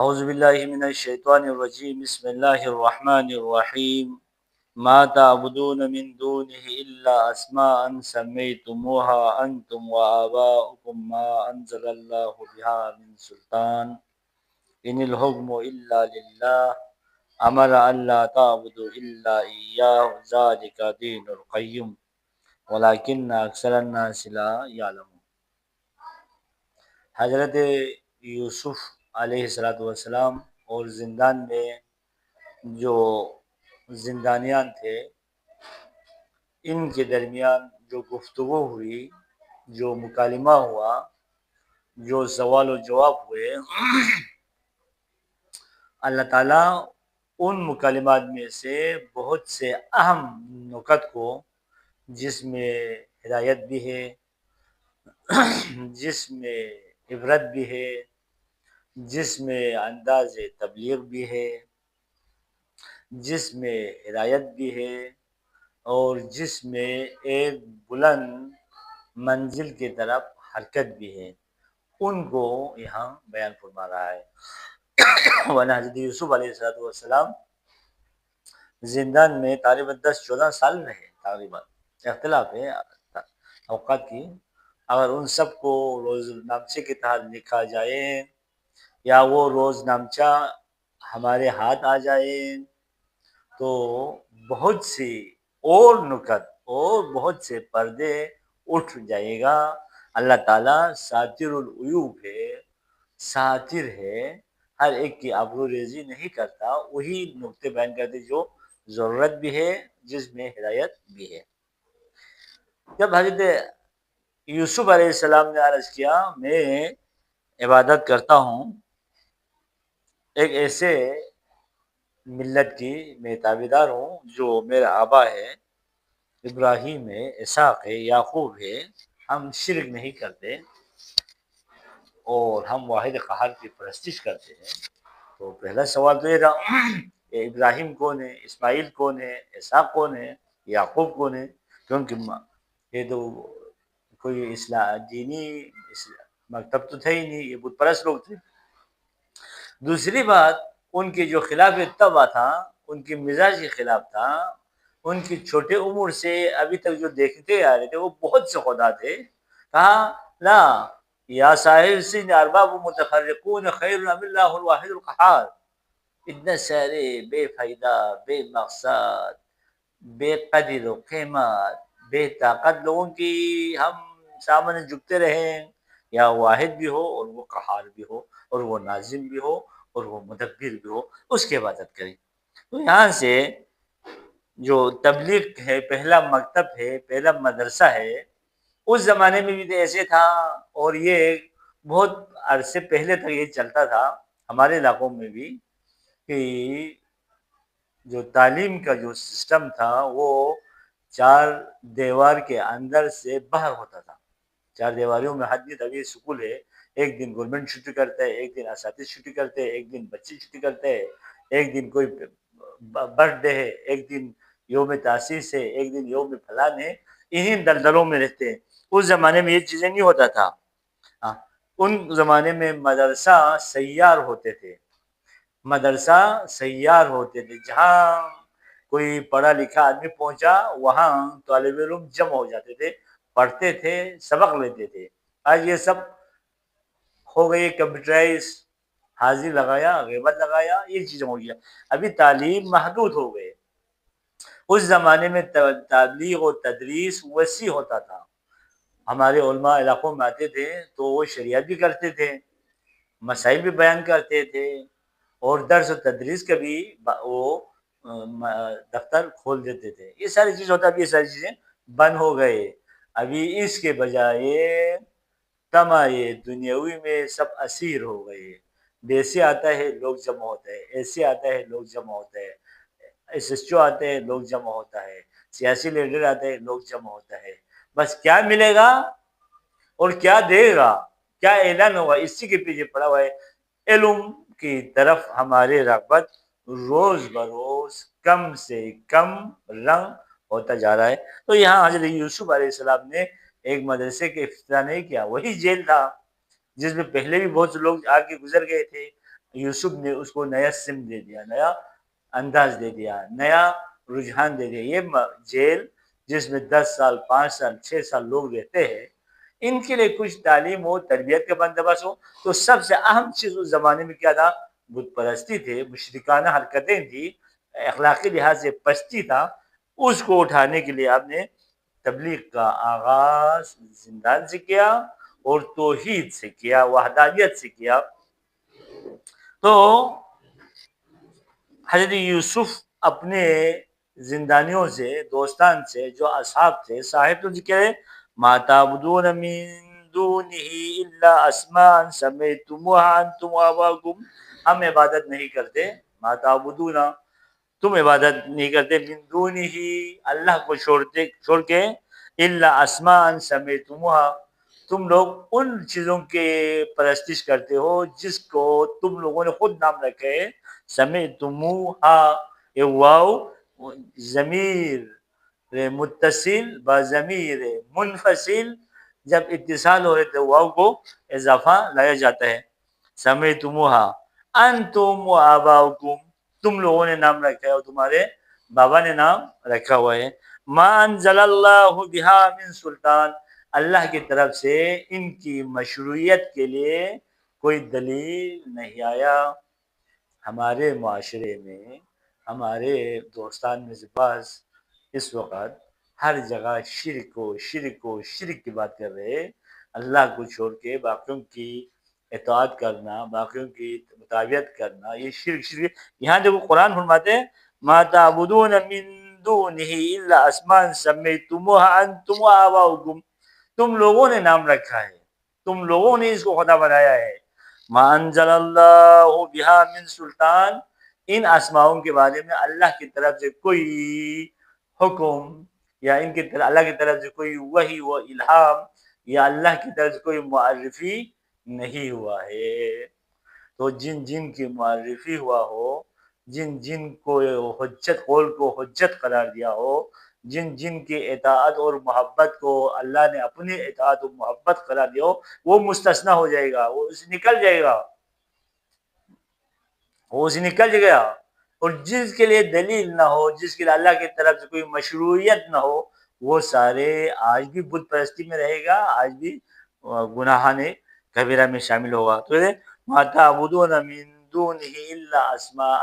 اعوذ باللہ من الشیطان الرجیم بسم اللہ الرحمن الرحیم ما تعبدون من دونه الا اسماء سمیتموها انتم وآباؤکم ما انزل اللہ بها من سلطان ان الحکم الا للہ امر الا تعبدوا الا ایاہ ذلک دین القیم ولکن اکثر الناس لا یعلمون۔ حضرت یوسف علیہ السلام اور زندان میں جو زندانیان تھے، ان کے درمیان جو گفتگو ہوئی، جو مکالمہ ہوا، جو سوال و جواب ہوئے، اللہ تعالیٰ ان مکالمات میں سے بہت سے اہم نکات کو، جس میں ہدایت بھی ہے، جس میں عبرت بھی ہے، جس میں انداز تبلیغ بھی ہے، جس میں ہدایت بھی ہے، اور جس میں ایک بلند منزل کی طرف حرکت بھی ہے، ان کو یہاں بیان فرما رہا ہے۔ ورنہ حضرت یوسف علیہ السلام زندان میں تقریباً 10-14 سال رہے، تقریباً اختلاف ہے اوقات کی۔ اگر ان سب کو روز نامچے کے تحت لکھا جائے یا وہ روز نامچہ ہمارے ہاتھ آ جائے تو بہت سی اور نکت اور بہت سے پردے اٹھ جائے گا۔ اللہ تعالیٰ ساتر العیوب ہے، ساتر ہے، ہر ایک کی آبرو ریزی نہیں کرتا، وہی نکتے بیان کرتے جو ضرورت بھی ہے، جس میں ہدایت بھی ہے۔ جب حضرت یوسف علیہ السلام نے عرض کیا میں عبادت کرتا ہوں ایک ایسے ملت کی، میں تابعدار ہوں جو میرا آبا ہے، ابراہیم ہے، اسحاق ہے، یعقوب ہے، ہم شرک نہیں کرتے اور ہم واحد قہار کی پرستش کرتے ہیں۔ تو پہلا سوال تو یہ تھا کہ ابراہیم کون ہے، اسماعیل کون ہے، اسحاق کون ہے، یعقوب کون ہے؟ کیونکہ یہ تو کوئی دینی مکتب تو تھا ہی نہیں، یہ بت پرست لوگ تھے۔ دوسری بات، ان کے جو خلاف طبع تھا، ان کے مزاج کے خلاف تھا، ان کی چھوٹے عمر سے ابھی تک جو دیکھتے آ رہے تھے وہ بہت سے خدا تھے۔ کہا لا یا صاحب سن ارباب متفرقون خیر ام اللہ الواحد القہار، اتنے سارے بے فائدہ، بے مقصد، بے قدر و قیمت، بے طاقت لوگوں کی ہم سامنے جھکتے رہیں، یا واحد بھی ہو اور وہ قہار بھی ہو اور وہ ناظم بھی ہو اور وہ مدبر بھی ہو، اس کی عبادت کریں۔ تو یہاں سے جو تبلیغ ہے، پہلا مکتب ہے، پہلا مدرسہ ہے، اس زمانے میں بھی تو ایسے تھا، اور یہ بہت عرصے پہلے تک یہ چلتا تھا ہمارے علاقوں میں بھی، کہ جو تعلیم کا جو سسٹم تھا وہ 4 دیوار کے اندر سے باہر ہوتا تھا۔ 4 دیواریوں میں حد نہیں، ابھی اسکول ہے، ایک دن گورنمنٹ چھٹی کرتا ہے، ایک دن اساتذہ چھٹی کرتے ہیں، ایک دن بچے چھٹی کرتے ہیں، ایک دن کوئی برتھ ڈے ہے، ایک دن یوم تاسیس ہے، ایک دن یوم فلان ہے، انہیں دلدلوں میں رہتے ہیں۔ اس زمانے میں یہ چیزیں نہیں ہوتا تھا۔ ان زمانے میں مدرسہ سیار ہوتے تھے، مدرسہ سیار ہوتے تھے، جہاں کوئی پڑھا لکھا آدمی پہنچا وہاں طالب علم جمع ہو جاتے تھے، پڑھتے تھے، سبق لیتے تھے۔ آج یہ سب ہو گئی کمپیوٹرائز، حاضری لگایا، غیبت لگایا، یہ چیزیں ہو گیا۔ ابھی تعلیم محدود ہو گئے۔ اس زمانے میں تبلیغ و تدریس وسیع ہوتا تھا۔ ہمارے علماء علاقوں میں آتے تھے تو وہ شریعت بھی کرتے تھے، مسائل بھی بیان کرتے تھے، اور درس و تدریس کا بھی وہ دفتر کھول دیتے تھے۔ یہ ساری چیز ہوتا، ابھی یہ ساری چیزیں بند ہو گئے۔ ابھی اس کے بجائے تمائے دنیاوی میں سب اسیر ہو گئے۔ دیسی آتا ہے لوگ جمع ہوتے ہیں، ایسی آتا ہے لوگ جمع ہوتے ہیں، ایس ایس او آتے ہیں لوگ جمع ہوتا ہے، سیاسی لیڈر آتے ہیں لوگ جمع ہوتا ہے۔ بس کیا ملے گا اور کیا دے گا، کیا اعلان ہوگا، اسی کے پیچھے پڑا ہوا ہے۔ علم کی طرف ہماری رغبت روز بروز کم سے کم رنگ ہوتا جا رہا ہے۔ تو یہاں حضرت یوسف علیہ السلام نے ایک مدرسے کے افتتاح نہیں کیا، وہی جیل تھا جس میں پہلے بھی بہت سے لوگ آ کے گزر گئے تھے، یوسف نے اس کو نیا سم دے دیا، نیا انداز دے دیا، نیا رجحان دے دیا۔ یہ جیل جس میں 10 سال 5 سال 6 سال لوگ رہتے ہیں، ان کے لیے کچھ تعلیم ہو، تربیت کا بندوبست ہو۔ تو سب سے اہم چیز اس زمانے میں کیا تھا؟ بت پرستی تھے، مشرکانہ حرکتیں تھی، اخلاقی لحاظ سے پستی تھا۔ اس کو اٹھانے کے لیے آپ نے تبلیغ کا آغاز زندان سے کیا اور توحید سے کیا، وحدانیت سے کیا۔ تو حضرت یوسف اپنے زندانیوں سے، دوستان سے، جو اصحاب تھے، صاحب تو ذکر ہے، ما تعبدون من دونه الا اسماء سمیتموها انتم وآباؤکم، ہم عبادت نہیں کرتے، ما تعبدون، تم عبادت نہیں کرتے، من دونه، اللہ کو چھوڑ کے، الا اسماء سمیتموها، تم لوگ ان چیزوں کے پرستش کرتے ہو جس کو تم لوگوں نے خود نام رکھے، سمیتموها، یہ واو ضمیر متصل با ضمیر منفصل جب اتصال ہو تو واو کو اضافہ لایا جاتا ہے۔ سمیتموها انتم و آباؤکم، تم لوگوں نے نام رکھا ہے اور تمہارے بابا نے نام رکھا ہوا ہے۔ ما انزل اللہ بہا من سلطان، اللہ کی طرف سے ان کی مشروعیت کے لیے کوئی دلیل نہیں آیا۔ ہمارے معاشرے میں، ہمارے دوستان میں سے بعض اس وقت ہر جگہ شرک کی بات کر رہے، اللہ کو چھوڑ کے باقیوں کی اطاعت کرنا، باقیوں کی مطابقت کرنا، یہ شرک۔ یہاں جب قرآن فرماتے ہیں ما تعبدون من دونه الا اسماء سمیتموها انتم وآباؤکم، تم لوگوں نے نام رکھا ہے، تم لوگوں نے اس کو خدا بنایا ہے۔ ما انزل اللہ بہا من سلطان، ان اسماؤں کے بارے میں اللہ کی طرف سے کوئی حکم یا ان کی طرف اللہ کی طرف سے کوئی وحی و الہام یا اللہ کی طرف سے کوئی معرفی نہیں ہوا ہے۔ تو جن کی معرفی ہوا ہو، جن کو حجت، قول کو حجت قرار دیا ہو، جن کی اطاعت اور محبت کو اللہ نے اپنی اطاعت اور محبت قرار دیا ہو، وہ مستثنی ہو جائے گا، وہ اسے نکل جائے گا، وہ اسے نکل گیا۔ اور جس کے لیے دلیل نہ ہو، جس کے لیے اللہ کی طرف سے کوئی مشروعیت نہ ہو، وہ سارے آج بھی بت پرستی میں رہے گا، آج بھی گناہان کبیرہ میں شامل ہوگا۔ تو ما تعبدون من دونہ الا اسماء،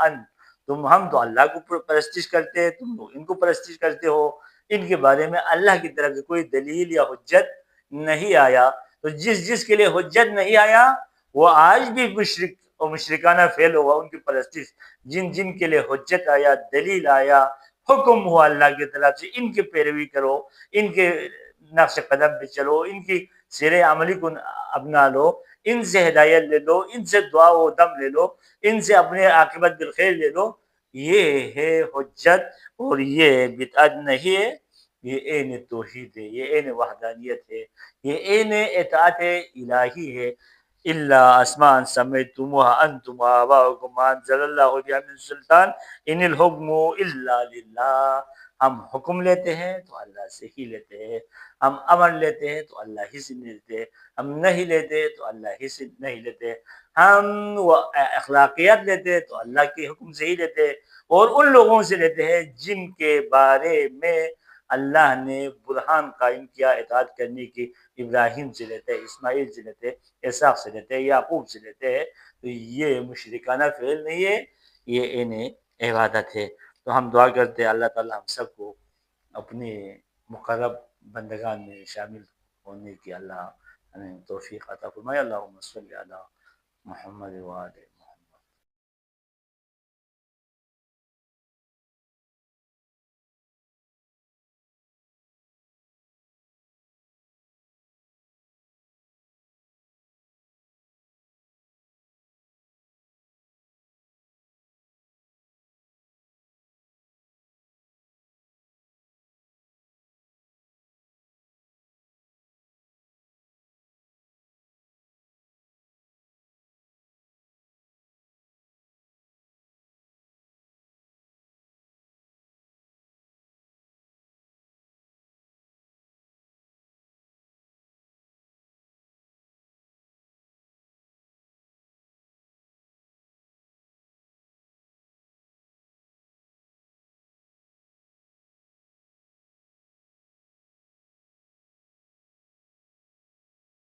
ہم تو اللہ کو پرستش کرتے ہیں، تم لوگ ان کو پرستش کرتے ہو، ان کے بارے میں اللہ کی طرف سے کوئی دلیل یا حجت نہیں آیا۔ تو جس کے لیے حجت نہیں آیا وہ آج بھی مشرک اور مشرکانہ فعل ہوگا، ان کی پرستش۔ جن کے لیے حجت آیا، دلیل آیا، حکم ہوا اللہ کی طرف سے، ان کی پیروی کرو، ان کے نقش قدم پہ چلو، ان کی سیر عملی کو اپنا لو، ان سے ہدایت لے لو، ان سے دعا و دم لے لو، ان سے اپنے عاقبت بالخیر لے لو، یہ ہے حجت۔ اور یہ بدعت نہیں ہے، یہ عین توحید ہے، یہ عین وحدانیت ہے، یہ عین اطاعت الہی ہے۔ الا اسماء سمیتموها انتم وآباؤکم ما انزل اللہ بہا من سلطان ان الحکم الا للہ، ہم حکم لیتے ہیں تو اللہ سے ہی لیتے ہیں، ہم امر لیتے ہیں تو اللہ ہی سے لیتے ہیں، ہم نہیں لیتے تو اللہ ہی سے نہیں لیتے، ہم اخلاقیات لیتے ہیں تو اللہ کے حکم سے ہی لیتے ہیں، اور ان لوگوں سے لیتے ہیں جن کے بارے میں اللہ نے برہان قائم کیا اطاعت کرنے کی۔ ابراہیم سے لیتے ہیں، اسماعیل سے لیتے ہیں، اسحاق سے لیتے ہیں، یعقوب سے لیتے ہیں۔ تو یہ مشرکانہ فعل نہیں ہے، یہ انہیں عبادت ہے۔ تو ہم دعا کرتے ہیں اللہ تعالی ہم سب کو اپنے مقرب بندگان میں شامل ہونے کی اللہ ہمیں توفیق عطا فرمائے۔ اللہم صلی علی محمد وآلہ